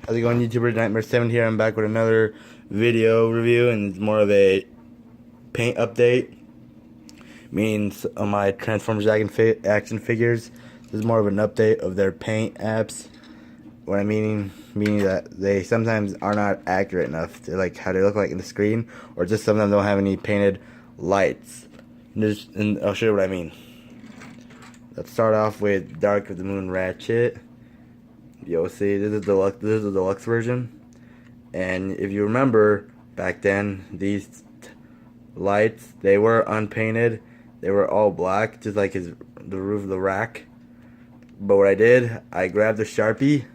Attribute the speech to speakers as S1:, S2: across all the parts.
S1: How's it going, YouTuber? Nightmare7 here. I'm back with another video review, and it's more of a paint update. Meaning on my Transformers action figures, this is more of an update of their paint apps. What I meaning that they sometimes are not accurate enough to like how they look like in the screen, or just sometimes don't have any painted lights. And I'll show you what I mean. Let's start off with Dark of the Moon Ratchet. You'll see this is deluxe. This is the deluxe version, and if you remember back then, these lights, they were unpainted. They were all black, just like the roof of the rack. But what I did, I grabbed the Sharpie,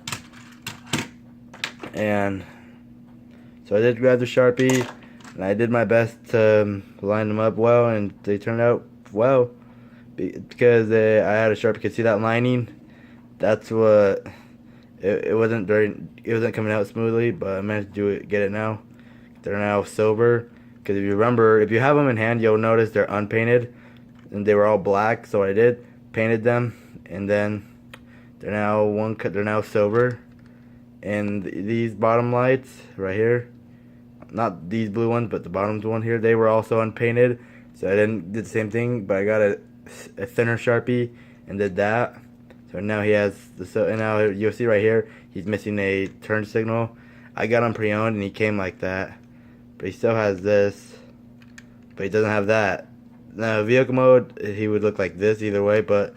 S1: and so I did grab the Sharpie, and I did my best to line them up well, and they turned out well because I had a Sharpie. Could see that lining. That's what. It wasn't coming out smoothly, but I managed to get it now. They're now silver. Because if you remember, if you have them in hand, you'll notice they're unpainted, and they were all black. So what I did, painted them, and then they're now silver. And these bottom lights right here, not these blue ones, but the bottom one here, they were also unpainted. So I did the same thing, but I got a thinner Sharpie and did that. So now he has and now you'll see right here he's missing a turn signal. I got him pre-owned and he came like that, but he still has this, but he doesn't have that. Now vehicle mode, he would look like this either way, but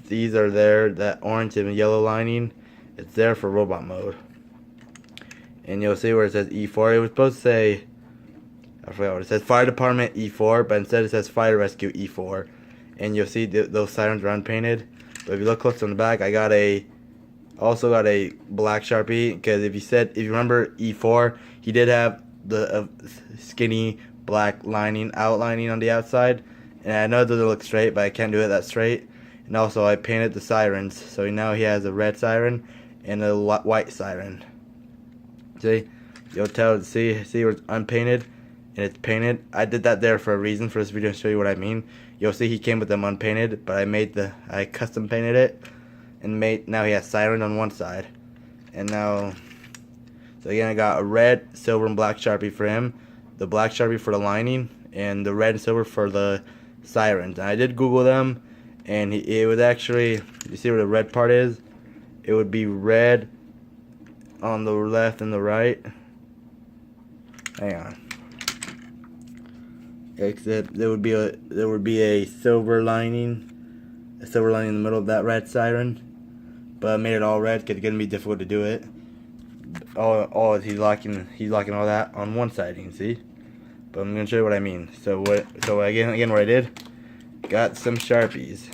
S1: these are there, that orange and yellow lining, it's there for robot mode. And you'll see where it says E4. It was supposed to say, I forgot what it says, Fire Department E4, but instead it says Fire Rescue E4. And you'll see those sirens are unpainted. But if you look close on the back, I also got a black Sharpie, because if you remember E4, he did have the skinny black outlining on the outside, and I know it doesn't look straight, but I can't do it that straight. And also I painted the sirens, so now he has a red siren and a white siren. See, you'll see where it's unpainted and it's painted. I did that there for a reason, for this video, to show you what I mean. You'll see he came with them unpainted, but I custom painted it, and now he has siren on one side. And now, so again, I got a red, silver, and black Sharpie for him, the black Sharpie for the lining, and the red and silver for the sirens. And I did Google them, and it was actually, you see where the red part is? It would be red on the left and the right. Hang on. Except there would be a silver lining in the middle of that red siren, but I made it all red because it's gonna be difficult to do it. He's locking all that on one side, you can see. But I'm gonna show you what I mean. So again what I did, got some Sharpies,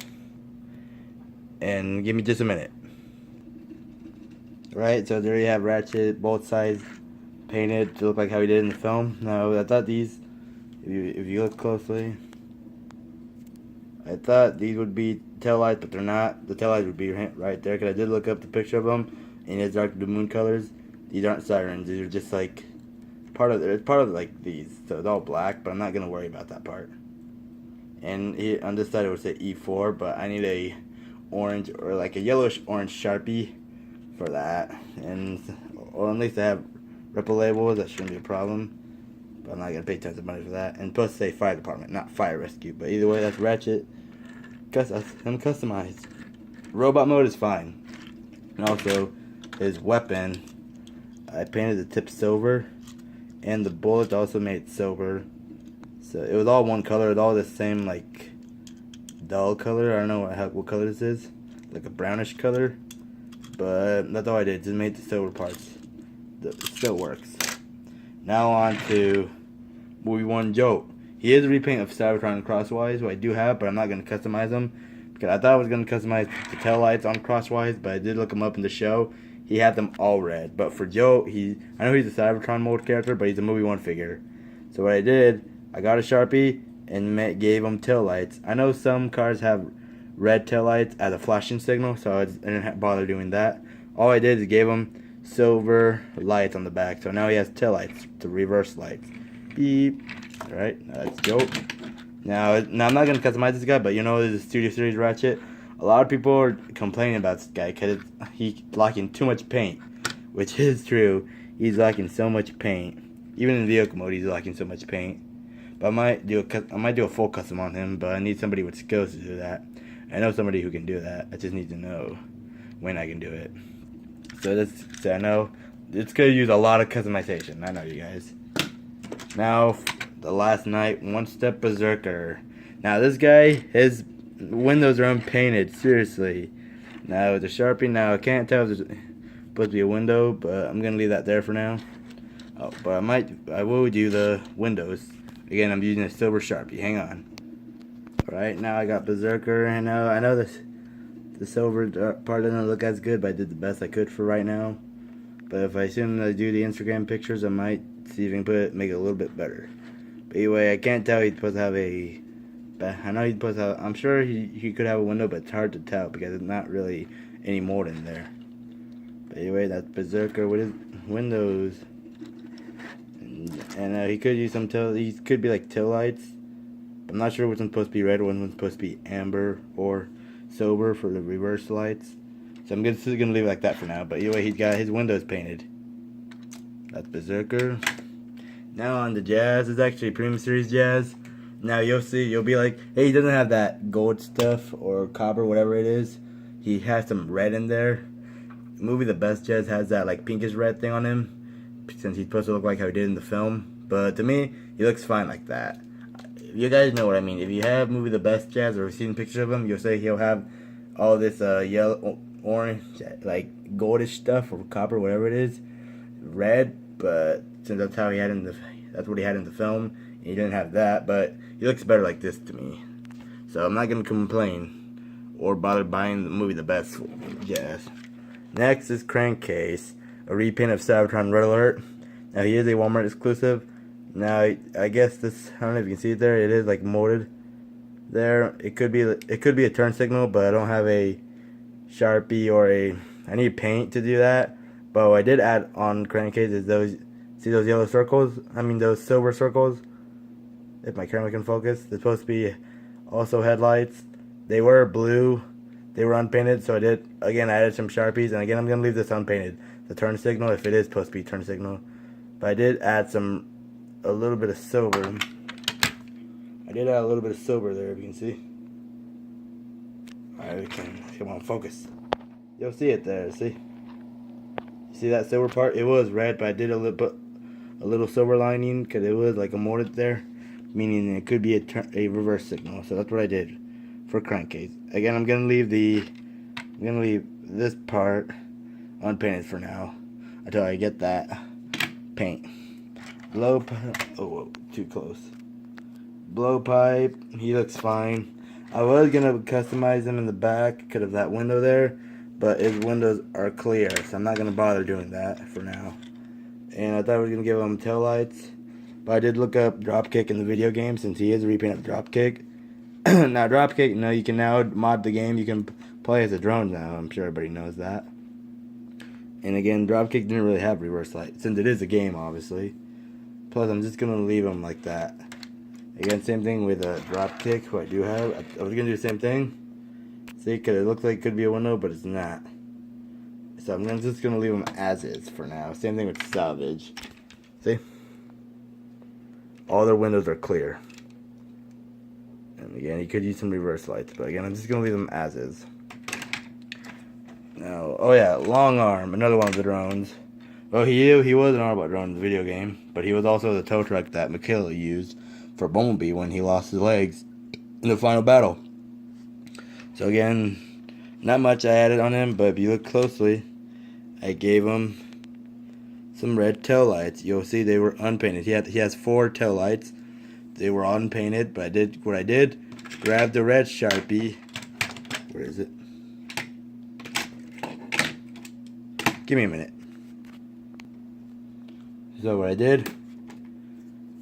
S1: and give me just a minute. Right, so there you have Ratchet, both sides painted to look like how he did in the film. Now I thought these, if you look closely, I thought these would be taillights, but they're not. The taillights would be right there, because I did look up the picture of them, and it's Dark of the Moon colors. These aren't sirens. These are just like it's part of like these. So it's all black, but I'm not gonna worry about that part. And here on this side it would say E4, but I need a orange or like a yellowish orange Sharpie for that, or at least I have ripple labels. That shouldn't be a problem. But I'm not going to pay tons of money for that. And plus say Fire Department, not Fire Rescue. But either way, that's Ratchet. I'm customized. Robot mode is fine. And also, his weapon, I painted the tip silver. And the bullets also made silver. So it was all one color. It was all the same, like, dull color. I don't know what color this is. Like a brownish color. But that's all I did. Just made the silver parts. It still works. Now on to Movie 1 Joe. He is a repaint of Cybertron and Crosswise, what I do have, but I'm not going to customize them, because I thought I was going to customize the tail lights on Crosswise, but I did look him up in the show. He had them all red. But for Joe, I know he's a Cybertron mode character, but he's a Movie 1 figure. So what I did, I got a Sharpie and gave him tail lights. I know some cars have red tail lights as a flashing signal, so I didn't bother doing that. All I did is gave him silver lights on the back, so now he has tail lights, the reverse lights. Beep. Alright, that's Joe. Now I'm not going to customize this guy, but you know, this is a Studio Series Ratchet. A lot of people are complaining about this guy because he's locking too much paint. which is true. He's lacking so much paint. Even in vehicle mode, he's lacking so much paint. But I might do a full custom on him, but I need somebody with skills to do that. I know somebody who can do that. I just need to know when I can do it. So I know it's gonna use a lot of customization. I know, you guys. Now, the last night, One Step Berserker. Now this guy, his windows are unpainted. Seriously. Now the Sharpie. Now I can't tell if there's supposed to be a window, but I'm gonna leave that there for now. Oh, but I will do the windows. Again, I'm using a silver Sharpie. Hang on. Alright, now I got Berserker, and I know the silver part doesn't look as good, but I did the best I could for right now. But if I assume I do the Instagram pictures, I might see if I can make it a little bit better. But anyway, I can't tell he's supposed to have a... I know he's supposed to have... I'm sure he could have a window, but it's hard to tell because it's not really any mold in there. But anyway, that's Berserker with his windows. And he could use some tail. These could be like tail lights. I'm not sure which one's supposed to be red, which one's supposed to be amber or silver for the reverse lights. So I'm just gonna leave it like that for now. But anyway, he's got his windows painted. That's Berserker. Now on the Jazz. It's actually Premium Series Jazz. Now you'll see. You'll be like, hey, he doesn't have that gold stuff or copper, whatever it is. He has some red in there. The movie The Best Jazz has that like pinkish red thing on him, since he's supposed to look like how he did in the film. But to me, he looks fine like that. You guys know what I mean. If you have movie The Best Jazz or seen pictures of him, you'll say he'll have all this yellow, orange, like goldish stuff or copper, whatever it is, red. But since that's how he had that's what he had in the film, and he didn't have that. But he looks better like this to me. So I'm not gonna complain or bother buying the movie The Best Jazz. Next is Crankcase, a repaint of Cybertron Red Alert. Now he is a Walmart exclusive. Now I guess this, I don't know if you can see it there. It is like molded there. It could be a turn signal, but I don't have a Sharpie or I need paint to do that. But what I did add on Crankcase is those yellow circles. I mean those silver circles. If my camera can focus, they're supposed to be also headlights. They were blue. They were unpainted, so I added some Sharpies, and again I'm gonna leave this unpainted. The turn signal, if it is supposed to be turn signal. But I did add a little bit of silver. I did add a little bit of silver there, if you can see. Alright, come on, focus. You'll see it there, see? You see that silver part? It was red, but I did put a little silver lining, because it was like a molded there, meaning it could be a reverse signal. So that's what I did for Crankcase. Again, I'm gonna leave this part unpainted for now until I get that paint. Oh, too close. Blowpipe, he looks fine. I was gonna customize him in the back because of that window there, but his windows are clear, so I'm not gonna bother doing that for now. And I thought I was gonna give him tail lights, but I did look up Dropkick in the video game since he is a repaint of Dropkick. Now Dropkick, you can now mod the game. You can play as a drone now. I'm sure everybody knows that. And again, Dropkick didn't really have reverse light, since it is a game, obviously. Plus, I'm just going to leave them like that. Again, same thing with Dropkick, who I do have. I was going to do the same thing. See, because it looks like it could be a window, but it's not. So I'm just going to leave them as is for now. Same thing with Salvage. See? All their windows are clear. And again, you could use some reverse lights, but again, I'm just going to leave them as is. Now, oh yeah, Long Arm, another one of the drones. Well, he was an Autobot drone in the video game, but he was also the tow truck that Mikhail used for Bumblebee when he lost his legs in the final battle. So again, not much I added on him, but if you look closely, I gave him some red tail lights. You'll see they were unpainted. He has 4 tail lights. They were unpainted, but I did grab the red Sharpie. Where is it? Give me a minute. So what I did,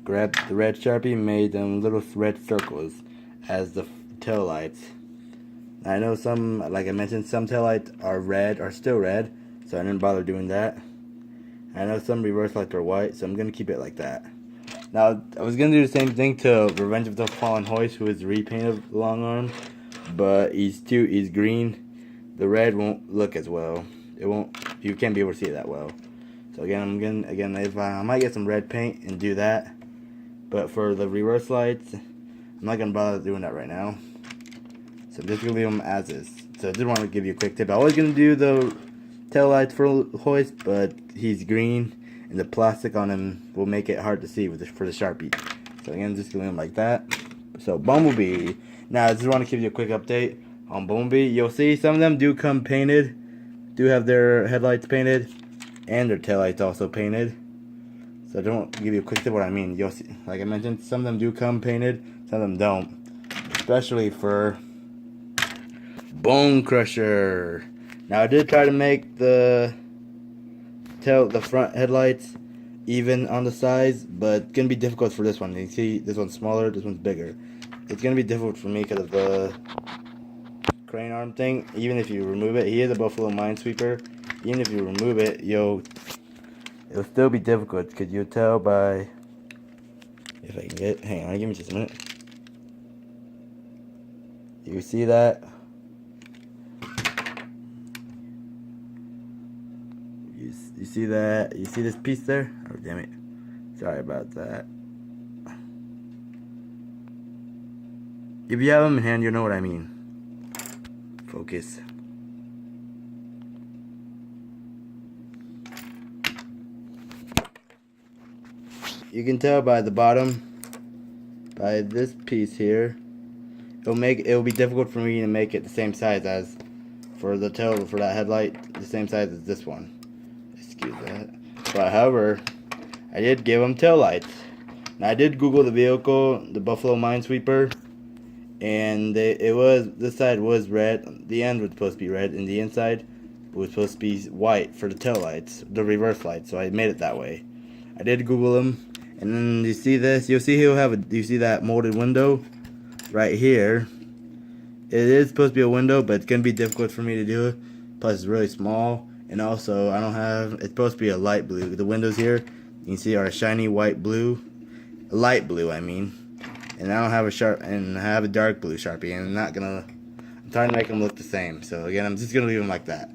S1: grabbed the red Sharpie, made them little red circles as the tail lights. I know some, like I mentioned, some tail lights are still red, so I didn't bother doing that. I know some reverse lights are white, so I'm gonna keep it like that. Now I was gonna do the same thing to Revenge of the Fallen Hoist, who is the repaint of Long Arm, but he's green. The red won't look as well. You can't be able to see it that well. So again, if I might get some red paint and do that. But for the reverse lights, I'm not gonna bother doing that right now. So I'm just gonna leave them as is. So I did want to give you a quick tip. I was gonna do the tail lights for hoist, but he's green, and the plastic on him will make it hard to see with for the Sharpie. So again, just gonna leave him like that. So Bumblebee. Now I just want to give you a quick update on Bumblebee. You'll see some of them do come painted, do have their headlights painted, and their taillights also painted. So I don't give you a quick tip what I mean. You'll see, like I mentioned, some of them do come painted, some of them don't. Especially for Bone Crusher. Now I did try to make the front headlights even on the sides, but it's gonna be difficult for this one. You see, this one's smaller, this one's bigger. It's gonna be difficult for me because of the crane arm thing. Even if you remove it, he is a Buffalo Minesweeper. Even if you remove it, it'll still be difficult because you'll tell by, if I can get, hang on, give me just a minute. You see that? You see that? You see this piece there? Oh, damn it. Sorry about that. If you have them in hand, you know what I mean. Focus. You can tell by the bottom, by this piece here, it'll be difficult for me to make it the same size as for the tail for that headlight, the same size as this one. Excuse that. But however, I did give them tail lights. Now I did Google the vehicle, the Buffalo Minesweeper, and this side was red. The end was supposed to be red, and the inside was supposed to be white for the tail lights, the reverse lights. So I made it that way. I did Google them, and then you see this. You'll see you see that molded window right here. It is supposed to be a window, but it's gonna be difficult for me to do it. Plus, it's really small, and also it's supposed to be a light blue. The windows here, you can see, are a shiny white blue, light blue, I mean. And I don't have I have a dark blue Sharpie, and I'm trying to make them look the same. So again, I'm just gonna leave them like that.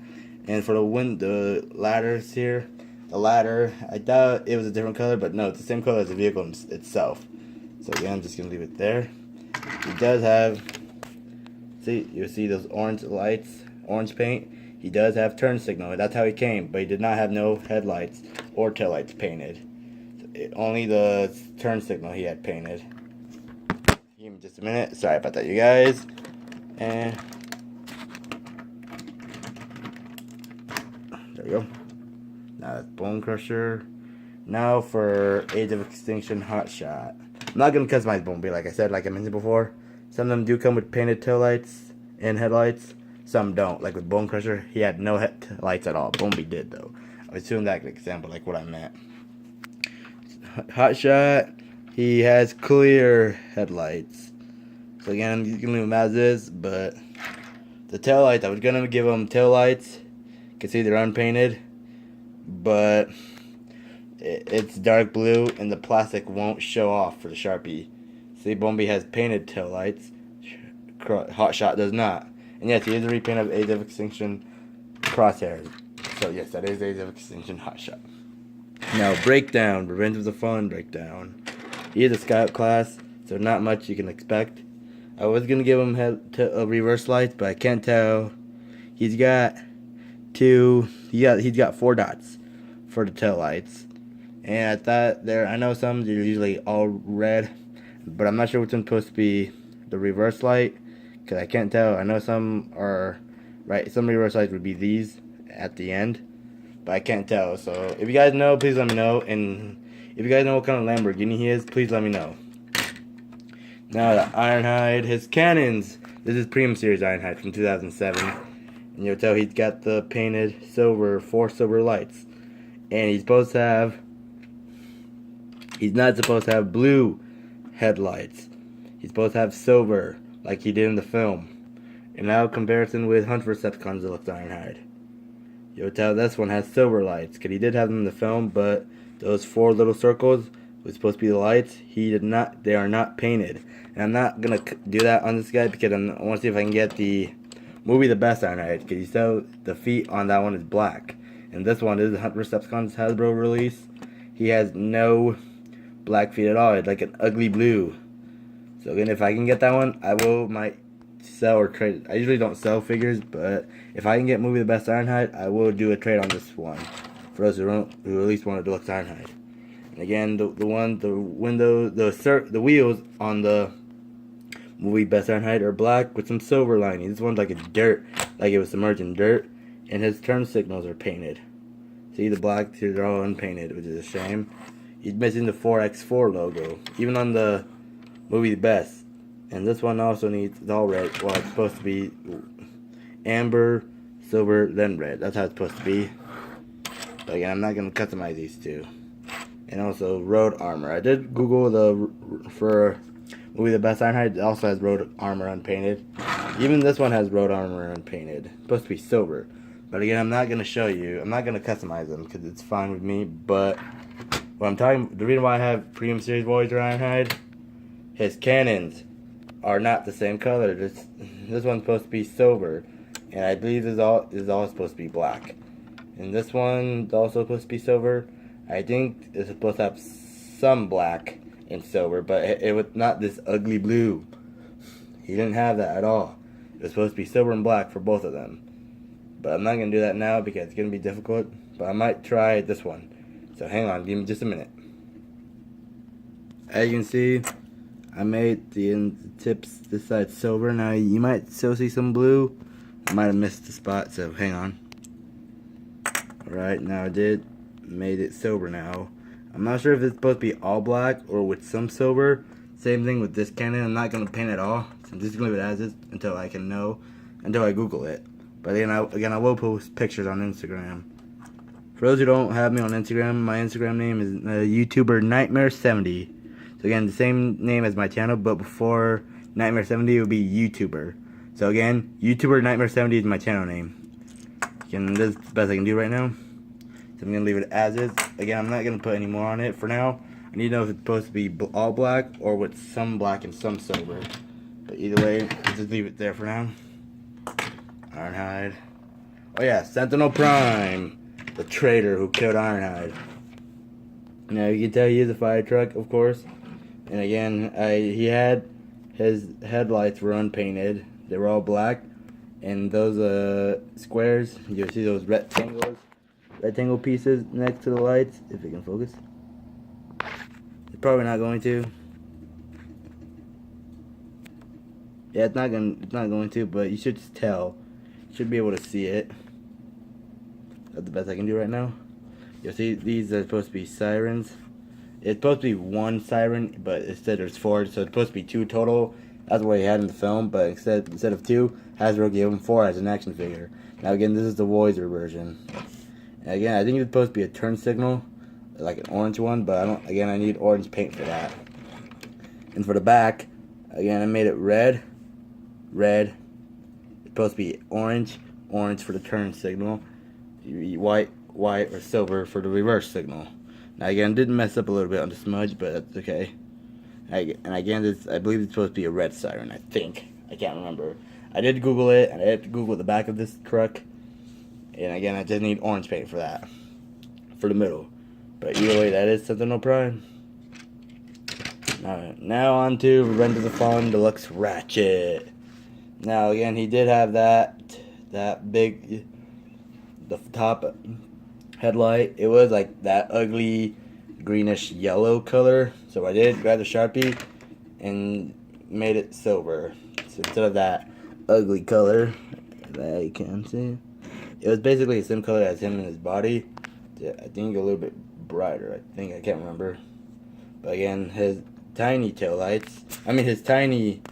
S1: And for the ladders here, the ladder, I thought it was a different color, but no, it's the same color as the vehicle itself. So again, I'm just gonna leave it there. He does have, you'll see those orange lights, orange paint. He does have turn signal. That's how he came, but he did not have no headlights or taillights painted. Only the turn signal he had painted. Give me just a minute. Sorry about that, you guys. And there we go. Now that's Bone Crusher. Now for Age of Extinction Hot Shot. I'm not gonna customize Bumblebee, like I mentioned before. Some of them do come with painted taillights and headlights. Some don't. Like with Bone Crusher, he had no headlights at all. Bumblebee did though. I assume that example, like what I meant. Hot Shot, he has clear headlights. So again, you can leave him as is, but the taillights, I was gonna give him taillights. You can see they're unpainted, but it's dark blue and the plastic won't show off for the Sharpie. See, Bumblebee has painted taillights. Hot Shot does not. And yes, he is a repaint of Age of Extinction Crosshairs. So yes, that is Age of Extinction Hot Shot. Now, Breakdown, Revenge of the Fallen Breakdown. He is a Scout class, so not much you can expect. I was gonna give him reverse lights, but I can't tell. He's got he's got 4 dots for the tail lights. And I thought I know some they're usually all red, but I'm not sure which one's supposed to be the reverse light, because I can't tell. I know some are right. Some reverse lights would be these at the end, but I can't tell. So if you guys know, please let me know. And if you guys know what kind of Lamborghini he is, please let me know. Now the Ironhide, his cannons. This is Premium Series Ironhide from 2007. And you'll tell he's got the painted silver, 4 silver lights. And he's not supposed to have blue headlights. He's supposed to have silver, like he did in the film. And now comparison with Hunt for Decepticons Deluxe Ironhide. You'll tell this one has silver lights, because he did have them in the film, but those 4 little circles was supposed to be the lights. They are not painted. And I'm not going to do that on this guy, because I want to see if I can get the movie The Best Ironhide, because you tell the feet on that one is black. And this one is Hunter Decepticon's Hasbro release. He has no black feet at all. It's like an ugly blue. So again, if I can get that one, I might sell or trade. I usually don't sell figures, but if I can get Movie the Best Ironhide, I will do a trade on this one. For those who at least want a deluxe Ironhide. And again, the wheels on the Movie Best Ironhide are black with some silver lining. This one's like a dirt, like it was submerged in dirt, and his turn signals are painted. See the black, they're all unpainted, which is a shame. He's missing the 4x4 logo, even on the Movie the Best. And this one also it's all red. Well, it's supposed to be amber, silver, then red. That's how it's supposed to be. But again, I'm not going to customize these two. And also road armor. I did Google for Movie the Best Ironhide. It also has road armor unpainted. Even this one has road armor unpainted. It's supposed to be silver. But again, I'm not going to show you. I'm not going to customize them because it's fine with me. But what the reason why I have Premium Series Voyager Ironhide, his cannons are not the same color. This one's supposed to be silver, and I believe this is all supposed to be black. And this one's also supposed to be silver. I think it's supposed to have some black and silver, but it was not this ugly blue. He didn't have that at all. It was supposed to be silver and black for both of them. But I'm not going to do that now because it's going to be difficult. But I might try this one. So hang on, give me just a minute. As you can see, I made the tips this side silver. Now you might still see some blue. I might have missed the spot, so hang on. Alright, now I made it silver now. I'm not sure if it's supposed to be all black or with some silver. Same thing with this cannon. I'm not going to paint it all. So I'm just going to leave it as is until I can know, until I Google it. But again, I will post pictures on Instagram. For those who don't have me on Instagram, my Instagram name is YouTuber Nightmare70. So again, the same name as my channel, but before Nightmare70 it would be YouTuber. So again, YouTuber Nightmare70 is my channel name. Again, this is the best I can do right now. So I'm going to leave it as is. Again, I'm not going to put any more on it for now. I need to know if it's supposed to be all black or with some black and some silver. But either way, let's just leave it there for now. Ironhide. Oh yeah, Sentinel Prime. The traitor who killed Ironhide. Now you can tell he is a fire truck, of course. And again, his headlights were unpainted. They were all black. And those squares, you'll see those rectangle pieces next to the lights, if it can focus. It's probably not going to. Yeah, it's not going to, but you should just tell. You should be able to see it. That's the best I can do right now. You'll see these are supposed to be sirens. It's supposed to be one siren, but instead there's four, so it's supposed to be two total. That's what he had in the film, but instead of two, Hasbro gave him four as an action figure. Now again, this is the Voyager version. And again, I think it's supposed to be a turn signal, like an orange one, but I need orange paint for that. And for the back, again, I made it red. It's supposed to be orange for the turn signal, white, or silver for the reverse signal. Now again, I did mess up a little bit on the smudge, but that's okay. And again, I believe it's supposed to be a red siren, I think. I can't remember. I did Google it, and I had to Google the back of this truck. And again, I just need orange paint for that. For the middle. But either way, that is Sentinel Prime. Alright, now on to Revenge of the Fallen Deluxe Ratchet. Now again, he did have that big, the top headlight. It was like that ugly greenish yellow color. So I did grab the Sharpie and made it silver. So instead of that ugly color that you can see, it was basically the same color as him and his body. I think a little bit brighter. I can't remember. But again, his tiny his tiny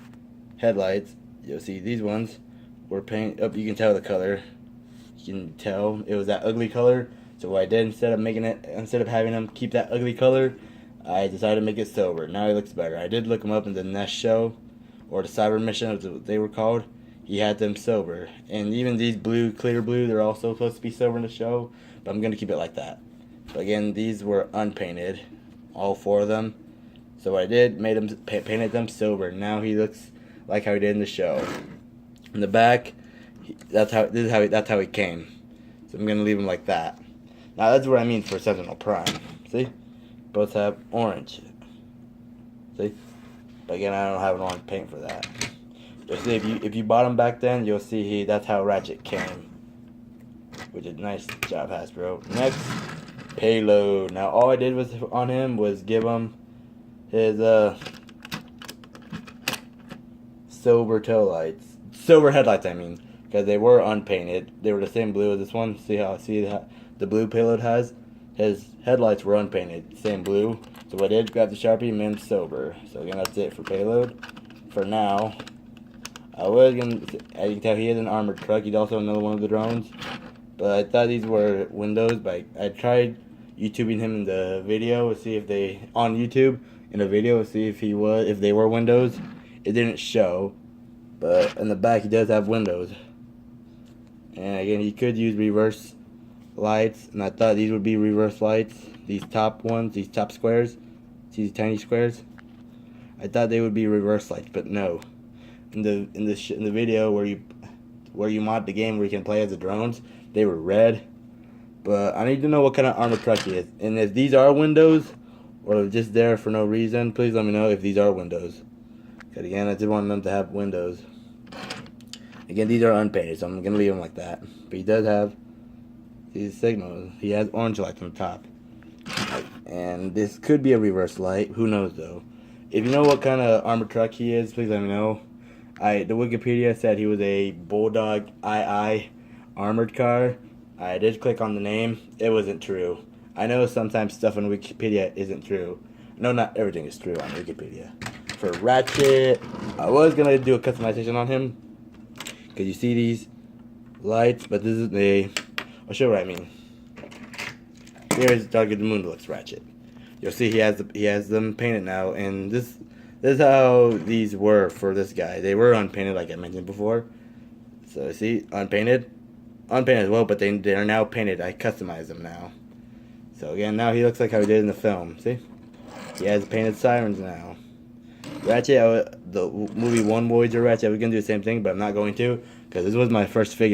S1: headlights. You'll see these ones were painted up. You can tell the color. You can tell it was that ugly color. So what I did, instead of having him keep that ugly color, I decided to make it silver. Now he looks better. I did look him up in the Nest show, or the Cyber Mission, as they were called. He had them silver. And even these clear blue, they're also supposed to be silver in the show. But I'm going to keep it like that. But again, these were unpainted. All four of them. So what I did, painted them silver. Now he looks like how he did in the show. In the back, that's how he came. So I'm going to leave him like that. Now that's what I mean for Sentinel Prime. See? Both have orange. See? But again, I don't have an orange paint for that. You'll see if you bought them back then, you'll see that's how Ratchet came. Which is nice job, Hasbro. Next, Payload. Now all I did was on him was give him his silver tail lights. Silver headlights, I mean. Because they were unpainted. They were the same blue as this one. See the blue Payload has? His headlights were unpainted. Same blue. So what I did, grab the Sharpie, made him silver. So again, that's it for Payload. For now, I was going to, as you can tell, he is an armored truck. He's also another one of the drones. But I thought these were windows. But I tried YouTubing him in the video to see if they, on YouTube, in a video, to see if they were windows. It didn't show. But in the back, he does have windows. And again, he could use reverse lights, and I thought these would be reverse lights. These top ones, these top squares, see these tiny squares. I thought they would be reverse lights, but no. In the video where you mod the game where you can play as the drones, they were red. But I need to know what kind of armored truck he is, and if these are windows or just there for no reason. Please let me know if these are windows. Because again, I did want them to have windows. Again, these are unpainted, so I'm going to leave them like that. But he does have these signals. He has orange lights on the top. And this could be a reverse light. Who knows, though. If you know what kind of armored truck he is, please let me know. The Wikipedia said he was a Bulldog II armored car. I did click on the name. It wasn't true. I know sometimes stuff on Wikipedia isn't true. No, not everything is true on Wikipedia. For Ratchet, I was going to do a customization on him. Because you see these lights, but this is I'll show you what I mean. Here's Dark of the Moon looks Ratchet. You'll see he has them painted now, and this is how these were for this guy. They were unpainted, like I mentioned before. So see, unpainted as well, but they are now painted. I customized them now. So again, now he looks like how he did in the film. See, he has painted sirens now. Ratchet, the movie One Voyager Ratchet, I was gonna do the same thing, but I'm not going to, because this was my first figure.